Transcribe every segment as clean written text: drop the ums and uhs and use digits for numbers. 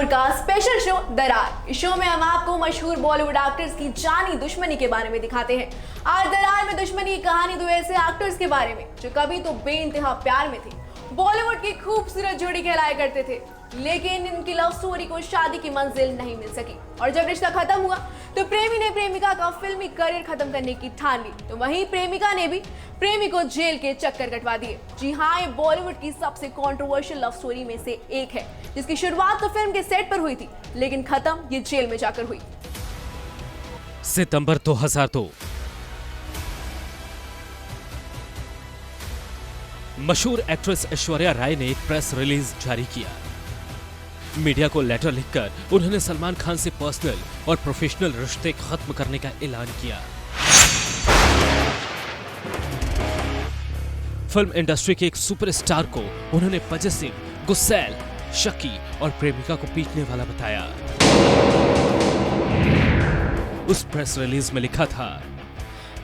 बॉलीवुड का special show दरार। इस शो में हम आपको मशहूर बॉलीवुड एक्टर्स की जानी दुश्मनी के बारे में दिखाते हैं। आज दरार में दुश्मनी की कहानी दो ऐसे एक्टर्स के बारे में जो कभी तो बेइंतहा प्यार में थे, बॉलीवुड की खूबसूरत जोड़ी कहलाया करते थे, लेकिन इनकी लव स्टोरी को शादी की मंजिल नहीं मिल सकी और जब रिश्ता खत्म हुआ तो प्रेमी ने प्रेमिका का फिल्मी करियर खत्म करने की ठान ली, तो वहीं प्रेमिका ने भी प्रेमी को जेल के चक्कर कटवा दिए। जी हाँ, ये बॉलीवुड की सबसे कंट्रोवर्शियल लव स्टोरी में से एक है, जिसकी शुरुआत तो फिल्म के सेट पर हुई थी, लेकिन खत्म ये जेल में जाकर हुई। सितंबर 2002 मशहूर एक्ट्रेस ऐश्वर्या राय ने एक प्रेस रिलीज जारी किया। मीडिया को लेटर लिखकर उन्होंने सलमान खान से पर्सनल और प्रोफेशनल रिश्ते खत्म करने का ऐलान किया। फिल्म इंडस्ट्री के एक सुपरस्टार को उन्होंने पजेसिव, गुस्सैल, शकी और प्रेमिका को पीटने वाला बताया। उस प्रेस रिलीज में लिखा था,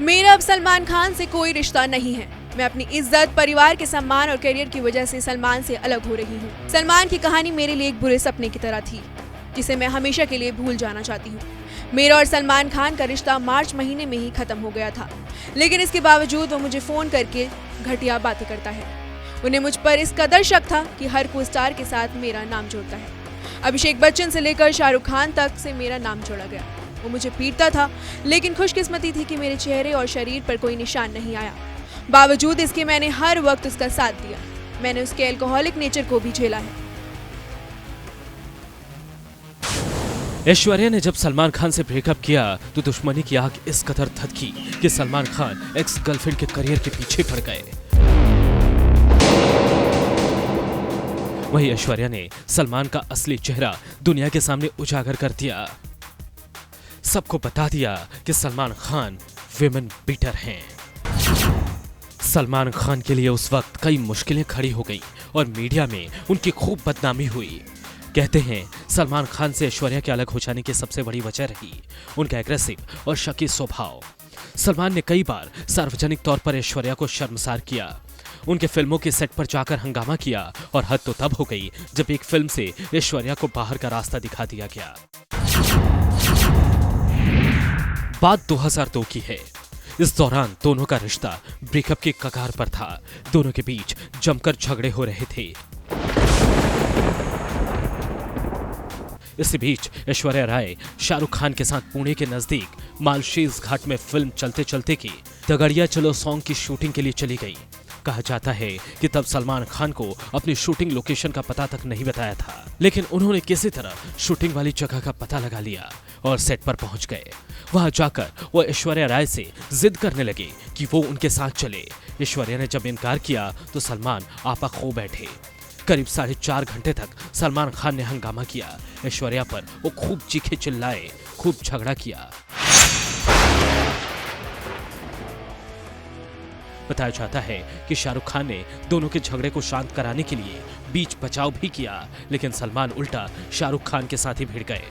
मेरा अब सलमान खान से कोई रिश्ता नहीं है। मैं अपनी इज्जत, परिवार के सम्मान और करियर की वजह से सलमान से अलग हो रही हूँ। सलमान की कहानी मेरे लिए एक बुरे सपने की तरह थी, जिसे मैं हमेशा के लिए भूल जाना चाहती हूँ। मेरा और सलमान खान का रिश्ता मार्च महीने में ही खत्म हो गया था, लेकिन इसके बावजूद वो मुझे फोन करके घटिया बातें करता है। उन्हें मुझ पर इस कदर शक था कि हर को स्टार के साथ मेरा नाम जोड़ता है। अभिषेक बच्चन से लेकर शाहरुख खान तक से मेरा नाम जोड़ा गया। वो मुझे पीटता था, लेकिन खुशकिस्मती थी कि मेरे चेहरे और शरीर पर कोई निशान नहीं आया। बावजूद इसके मैंने हर वक्त उसका साथ दिया। मैंने उसके अल्कोहलिक नेचर को भी झेला है। ऐश्वर्या ने जब सलमान खान से ब्रेकअप किया तो दुश्मनी की आग इस कदर धधकी कि सलमान खान एक्स गर्लफ्रेंड के करियर के पीछे पड़ गए। वहीं ऐश्वर्या ने सलमान का असली चेहरा दुनिया के सामने उजागर कर दिया। सबको बता दिया कि सलमान खान विमेन बीटर हैं। सलमान खान के लिए उस वक्त कई मुश्किलें खड़ी हो गईं और मीडिया में उनकी खूब बदनामी हुई। कहते हैं सलमान खान से ऐश्वर्या के अलग हो जाने की सबसे बड़ी वजह रही उनका एग्रेसिव और शकी स्वभाव। सलमान ने कई बार सार्वजनिक तौर पर ऐश्वर्या को शर्मसार किया, उनके फिल्मों के सेट पर जाकर हंगामा किया और हद तो तब हो गई जब एक फिल्म से ऐश्वर्या को बाहर का रास्ता दिखा दिया गया। बात 2002 की है। इस दौरान दोनों का रिश्ता ब्रेकअप के कगार पर था। दोनों के बीच जमकर झगड़े हो रहे थे। इसी बीच ऐश्वर्या राय शाहरुख खान के साथ पुणे के नजदीक मालशेज घाट में फिल्म चलते चलते की दगड़िया चलो सॉन्ग की शूटिंग के लिए चली गई। कहा जाता है कि तब सलमान खान को अपनी शूटिंग लोकेशन का पता तक नहीं बताया था, लेकिन उन्होंने किसी तरह शूटिंग वाली जगह का पता लगा लिया और सेट पर पहुंच गए। वहां जाकर वो ऐश्वर्या राय से जिद करने लगे कि वो उनके साथ चले। ऐश्वर्या ने जब इनकार किया तो सलमान आपा खो बैठे। करीब 4.5 घंटे तक सलमान खान ने हंगामा किया। ऐश्वर्या पर वो खूब चीखे चिल्लाए, खूब झगड़ा किया। बताया जाता है कि शाहरुख खान ने दोनों के झगड़े को शांत कराने के लिए बीच बचाव भी किया, लेकिन सलमान उल्टा शाहरुख खान के साथ ही भिड़ गए।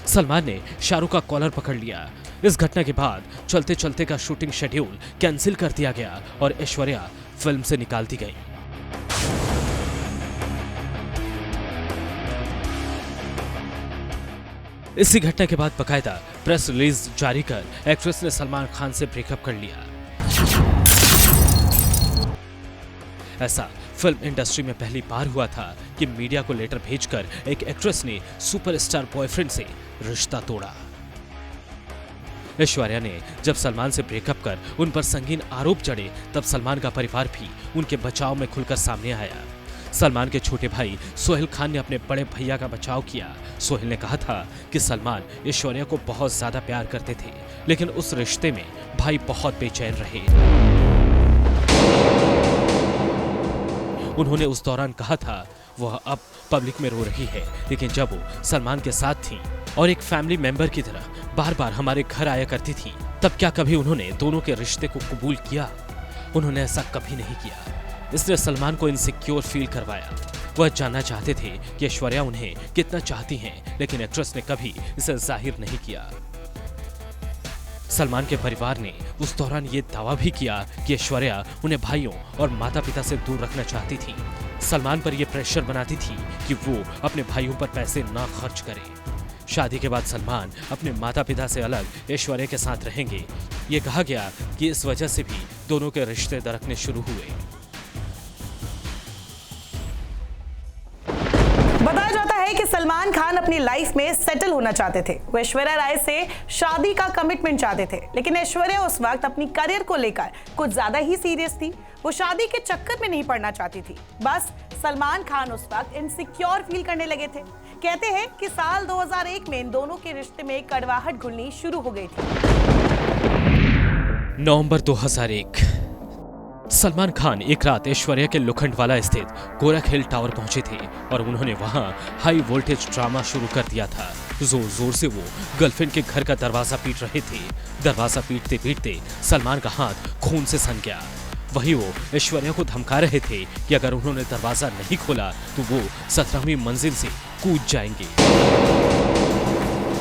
सलमान ने शाहरुख का कॉलर पकड़ लिया। इस घटना के बाद चलते चलते का शूटिंग शेड्यूल कैंसिल कर दिया गया और ऐश्वर्या फिल्म से निकाल दी गई। इसी घटना के बाद बकायदा प्रेस रिलीज जारी कर एक्ट्रेस ने सलमान खान से ब्रेकअप कर लिया। ऐसा फिल्म इंडस्ट्री में पहली बार हुआ था कि मीडिया को लेटर भेजकर एक एक्ट्रेस ने सुपरस्टार बॉयफ्रेंड से रिश्ता तोड़ा। ऐश्वर्या ने जब सलमान से ब्रेकअप कर उन पर संगीन आरोप चढ़े, तब सलमान का परिवार भी उनके बचाव में खुलकर सामने आया। सलमान के छोटे भाई सोहेल खान ने अपने बड़े भैया का बचाव किया। सोहेल ने कहा था कि सलमान ऐश्वर्या को बहुत ज्यादा प्यार करते थे, लेकिन उस रिश्ते में भाई बहुत बेचैन रहे। उन्होंने उस दौरान कहा था वह अब पब्लिक में रो रही है, लेकिन जब वो सलमान के साथ थी और एक फैमिली मेंबर की तरह बार बार हमारे घर आया करती थी, तब क्या कभी उन्होंने दोनों के रिश्ते को कबूल किया? उन्होंने ऐसा कभी नहीं किया। इसने सलमान को इनसिक्योर फील करवाया। वह जानना चाहते थे कि ऐश्वर्या उन्हें कितना चाहती हैं, लेकिन एक्ट्रेस ने कभी इसे जाहिर नहीं किया। सलमान के परिवार ने उस दौरान ये दावा भी किया कि ऐश्वर्या उन्हें भाइयों और माता पिता से दूर रखना चाहती थी। सलमान पर यह प्रेशर बनाती थी कि वो अपने भाइयों पर पैसे ना खर्च करे। शादी के बाद सलमान अपने माता पिता से अलग ऐश्वर्या के साथ रहेंगे। ये कहा गया कि इस वजह से भी दोनों के रिश्ते दरकने शुरू हुए। बताया जाता है कि सलमान खान अपनी लाइफ में सेटल होना चाहते थे। वो ऐश्वर्या राय से शादी का कमिटमेंट चाहते थे, लेकिन ऐश्वर्या उस वक्त अपनी करियर को लेकर कुछ ज्यादा ही सीरियस थी। वो शादी के चक्कर में नहीं पड़ना चाहती थी। बस सलमान खान उस वक्त इनसिक्योर फील करने लगे थे। कहते हैं कि साल 2001 में इन दोनों के रिश्ते में कड़वाहट घुलनी शुरू हो गई थी। नवंबर 2001, सलमान खान एक रात ऐश्वर्या के लोखंडवाला स्थित गोरख हिल टावर पहुंचे थे और उन्होंने वहां हाई वोल्टेज ड्रामा शुरू कर दिया था। जोर जोर से वो गर्लफ्रेंड के घर का दरवाजा पीट रहे थे। दरवाजा पीटते पीटते सलमान का हाथ खून से सन गया। वहीं वो ऐश्वर्या को धमका रहे थे कि अगर उन्होंने दरवाजा नहीं खोला तो वो 17वीं मंजिल से कूद जाएंगे।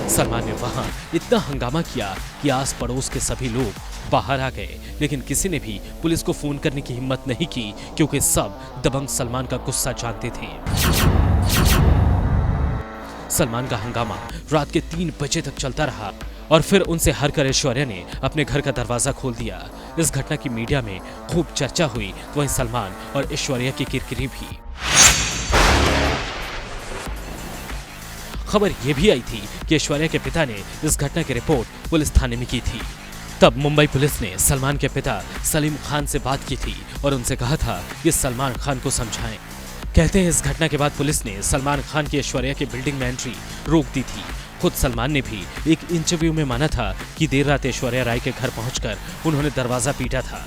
सलमान ने वहां इतना हंगामा किया कि आस पड़ोस के सभी लोग बाहर आ गए, लेकिन किसी ने भी पुलिस को फोन करने की हिम्मत नहीं की, क्योंकि सब दबंग सलमान का गुस्सा जानते थे। सलमान का हंगामा रात के 3 बजे तक चलता रहा और फिर उनसे हारकर ऐश्वर्या ने अपने घर का दरवाजा खोल दिया। इस घटना की मीडिया में खूब चर्चा हुई, वहीं सलमान और ऐश्वर्या की किरकिरी भी। खबर यह भी आई थी कि ऐश्वर्या के पिता ने इस घटना की रिपोर्ट पुलिस थाने में की थी। तब मुंबई पुलिस ने सलमान के पिता सलीम खान से बात की थी और उनसे कहा था कि सलमान खान को समझाएं। कहते हैं इस घटना के बाद पुलिस ने सलमान खान की ऐश्वर्या की बिल्डिंग में एंट्री रोक दी थी। खुद सलमान ने भी एक इंटरव्यू में माना था कि देर रात ऐश्वर्या राय के घर पहुंचकर उन्होंने दरवाजा पीटा था।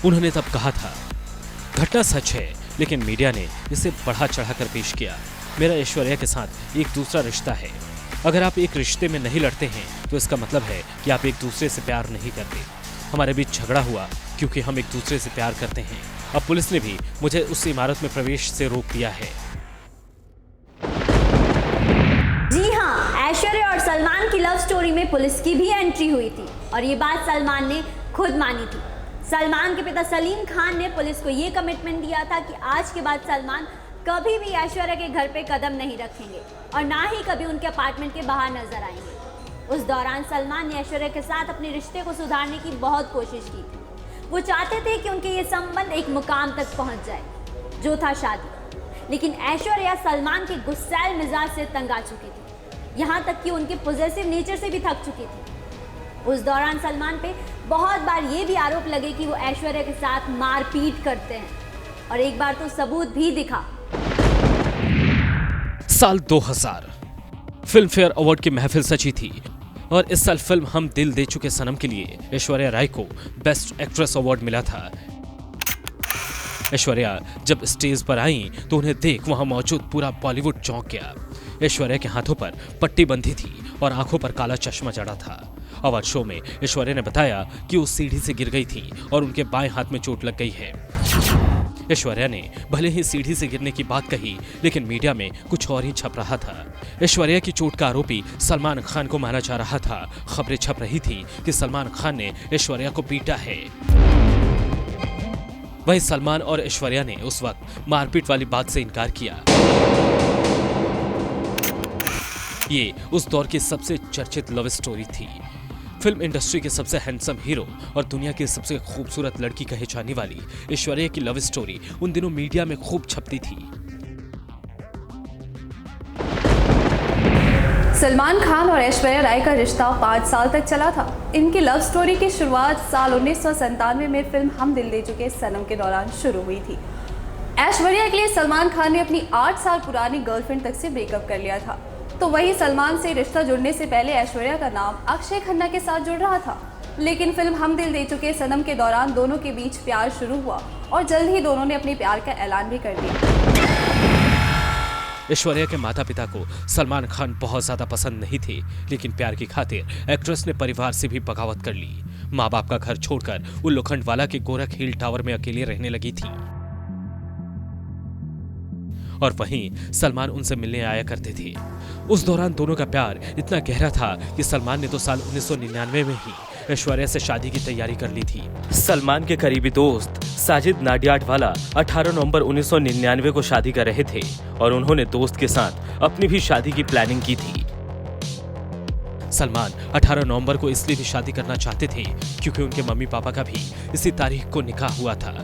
उन्होंने तब कहा था, घटना सच है, लेकिन मीडिया ने इसे बढ़ा चढ़ाकर पेश किया। मेरा ऐश्वर्या के साथ एक दूसरा रिश्ता है। अगर आप एक रिश्ते में नहीं लड़ते हैं तो इसका मतलब है कि आप एक दूसरे से प्यार नहीं करते। हमारे बीच झगड़ा हुआ क्योंकि हम एक दूसरे से प्यार करते हैं। अब पुलिस ने भी मुझे उस इमारत में प्रवेश से रोक दिया है। जी हाँ, ऐश्वर्या और सलमान की लव स्टोरी में पुलिस की भी एंट्री हुई थी और ये बात सलमान ने खुद मानी थी। सलमान के पिता सलीम खान ने पुलिस को ये कमिटमेंट दिया था कि आज के बाद सलमान कभी भी ऐश्वर्या के घर पे कदम नहीं रखेंगे और ना ही कभी उनके अपार्टमेंट के बाहर नजर आएंगे। उस दौरान सलमान ने ऐश्वर्या के साथ अपने रिश्ते को सुधारने की बहुत कोशिश की थी। वो चाहते थे कि उनके ये संबंध एक मुकाम तक पहुंच जाए, जो था शादी। लेकिन ऐश्वर्या सलमान के गुस्सैल मिजाज से तंग आ चुकी थी, यहाँ तक कि उनके पॉजिटिव नेचर से भी थक चुकी थी। उस दौरान सलमान पे बहुत बार ये भी आरोप लगे कि वो ऐश्वर्या के साथ मारपीट करते हैं और एक बार तो सबूत भी दिखा। साल 2000 फिल्म फेयर अवार्ड की महफिल सजी थी और इस साल फिल्म हम दिल दे चुके सनम के लिए ऐश्वर्या राय को बेस्ट एक्ट्रेस अवार्ड मिला था। ऐश्वर्या जब स्टेज पर आई तो उन्हें देख वहां मौजूद पूरा बॉलीवुड चौंक गया। ऐश्वर्या के हाथों पर पट्टी बंधी थी और आंखों पर काला चश्मा जड़ा था। अवार्ड शो में ऐश्वर्या ने बताया कि वो सीढ़ी से गिर गई थी और उनके बाएं हाथ में चोट लग गई है। ऐश्वर्या ने भले ही सीढ़ी से गिरने की बात कही, लेकिन मीडिया में कुछ और ही छप रहा था। ऐश्वर्या की चोट का आरोपी सलमान खान को माना जा रहा था। खबरें छप रही थी कि सलमान खान ने ऐश्वर्या को पीटा है। वहीं सलमान और ऐश्वर्या ने उस वक्त मारपीट वाली बात से इनकार किया। ये उस दौर की सबसे चर्चित लव स्टोरी थी। फिल्म इंडस्ट्री के सबसे हैंडसम हीरो और दुनिया की सबसे खूबसूरत लड़की कहे जाने वाली ऐश्वर्या की लव स्टोरी उन दिनों मीडिया में खूब छपती थी। सलमान खान और ऐश्वर्या राय का रिश्ता 5 साल तक चला था। इनकी लव स्टोरी की शुरुआत साल 1997 में फिल्म हम दिल दे चुके सनम के दौरान शुरू हुई थी। ऐश्वर्या के लिए सलमान खान ने अपनी 8 साल पुरानी गर्लफ्रेंड तक से ब्रेकअप कर लिया था। तो वही सलमान से रिश्ता जुड़ने से पहले ऐश्वर्या का नाम अक्षय खन्ना के साथ जुड़ रहा था। लेकिन फिल्म हम दिल दे चुके सनम के दौरान दोनों के बीच प्यार शुरू हुआ और जल्द ही दोनों ने अपने प्यार का ऐलान भी कर दिया। ऐश्वर्या के माता पिता को सलमान खान बहुत ज्यादा पसंद नहीं थे, लेकिन प्यार की खातिर एक्ट्रेस ने परिवार से भी बगावत कर ली। माँ बाप का घर छोड़कर वो लोखंडवाला के गोरख हिल टावर में अकेले रहने लगी थी और वहीं सलमान उनसे मिलने आया करते थे। उस दौरान दोनों का प्यार इतना गहरा था कि सलमान ने तो साल 1999 में ही ऐश्वर्या से शादी की तैयारी कर ली थी। सलमान के करीबी दोस्त साजिद नाडियाडवाला 18 नवंबर 1999 को शादी कर रहे थे और उन्होंने दोस्त के साथ अपनी भी शादी की प्लानिंग की थी। सलमान 18 नवंबर को इसलिए भी शादी करना चाहते थे क्योंकि उनके मम्मी पापा का भी इसी तारीख को निकाह हुआ था।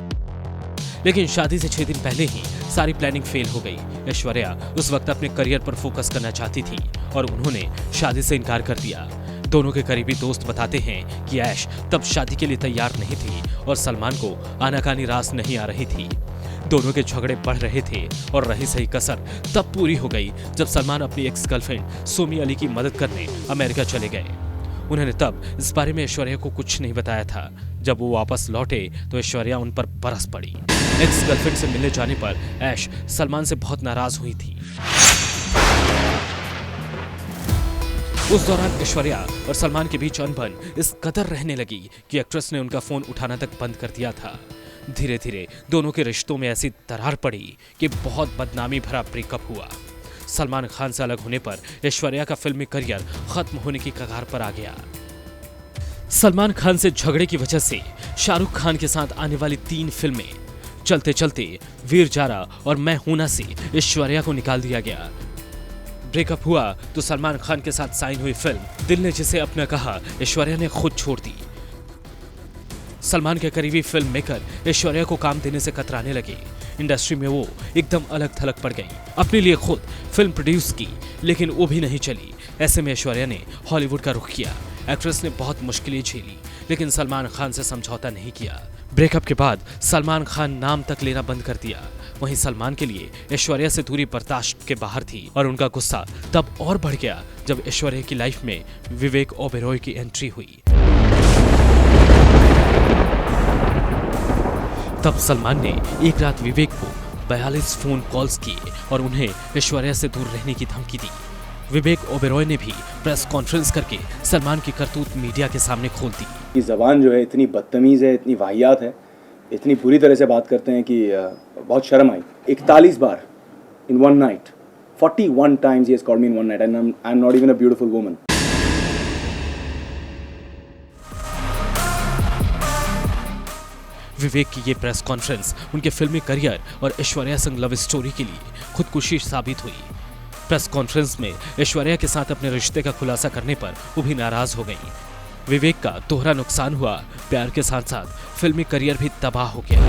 लेकिन शादी से 6 दिन पहले ही सारी प्लानिंग फेल हो गई। ऐश्वर्या उस वक्त अपने करियर पर फोकस करना चाहती थी और उन्होंने शादी से इनकार कर दिया। दोनों के करीबी दोस्त बताते हैं कि ऐश तब शादी के लिए तैयार नहीं थी और सलमान को आनाकानी रास नहीं आ रही थी। दोनों के झगड़े बढ़ रहे थे और रही सही कसर तब पूरी हो गई जब सलमान अपनी एक्स गर्लफ्रेंड सोमी अली की मदद करने अमेरिका चले गए। उन्होंने तब इस बारे में ऐश्वर्या को कुछ नहीं बताया था। जब वो वापस लौटे तो ऐश्वर्या उन पर बरस पड़ी। एक्स गर्लफ्रेंड से मिलने जाने पर ऐश सलमान से बहुत नाराज हुई थी। उस दौरान ऐश्वर्या और सलमान के बीच अनबन इस कदर रहने लगी कि एक्ट्रेस ने उनका फोन उठाना तक बंद कर दिया था। धीरे धीरे दोनों के रिश्तों में ऐसी दरार पड़ी कि बहुत बदनामी भरा ब्रेकअप हुआ। सलमान खान से अलग होने पर ऐश्वर्या का फिल्मी करियर खत्म होने की कगार पर आ गया। सलमान खान से झगड़े की वजह से शाहरुख खान के साथ आने वाली 3 फिल्में चलते चलते वीर जारा और मैं हूं ना से ऐश्वर्या को निकाल दिया गया। ब्रेकअप हुआ तो सलमान खान के साथ साइन हुई फिल्म दिल ने जिसे अपना कहा ऐश्वर्या ने खुद छोड़ दी। सलमान के करीबी फिल्म मेकर ऐश्वर्या को काम देने से कतराने लगे। इंडस्ट्री में वो एकदम अलग थलग पड़ गई। अपने लिए खुद फिल्म प्रोड्यूस की लेकिन वो भी नहीं चली। ऐसे में ऐश्वर्या ने हॉलीवुड का रुख किया। एक्ट्रेस ने बहुत मुश्किलें झेली लेकिन सलमान खान से समझौता नहीं किया। ब्रेकअप के बाद सलमान खान नाम तक लेना बंद कर दिया। वहीं सलमान के लिए ऐश्वर्या से दूरी बर्दाश्त के बाहर थी और उनका गुस्सा तब और बढ़ गया जब ऐश्वर्या की लाइफ में विवेक ओबेरॉय की एंट्री हुई। तब सलमान ने एक रात विवेक को 42 फोन कॉल्स किए और उन्हें ऐश्वर्या से दूर रहने की धमकी दी। विवेक ओबेरॉय ने भी प्रेस कॉन्फ्रेंस करके सलमान की करतूत मीडिया के सामने खोल दी। ये ज़बान जो है इतनी बदतमीज़ है, इतनी वाहियात है, इतनी बुरी तरह से बात करते हैं कि बहुत शर्म आई। 41 बार in one night, 41 times he has called me in one night and I'm not even a beautiful woman. विवेक की ये प्रेस कॉन्फ्रेंस उनके फिल्मी करियर और ऐश्वर्या संग लव स्टोरी के लिए खुदकुशी साबित हुई। प्रेस कॉन्फ्रेंस में ऐश्वर्या के साथ अपने रिश्ते का खुलासा करने पर वो भी नाराज हो गई। विवेक का दोहरा नुकसान हुआ, प्यार के साथ साथ फिल्मी करियर भी तबाह हो गया।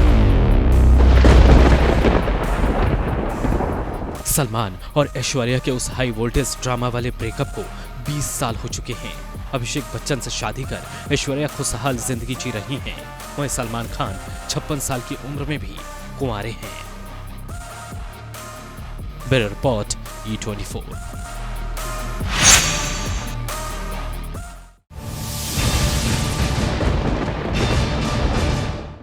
सलमान और ऐश्वर्या के उस हाई वोल्टेज ड्रामा वाले ब्रेकअप को 20 साल हो चुके हैं। अभिषेक बच्चन से शादी कर ऐश्वर्या खुशहाल जिंदगी जी रही हैं। वहीं सलमान खान 56 साल की उम्र में भी कुंवारे हैं। Bureau report E24।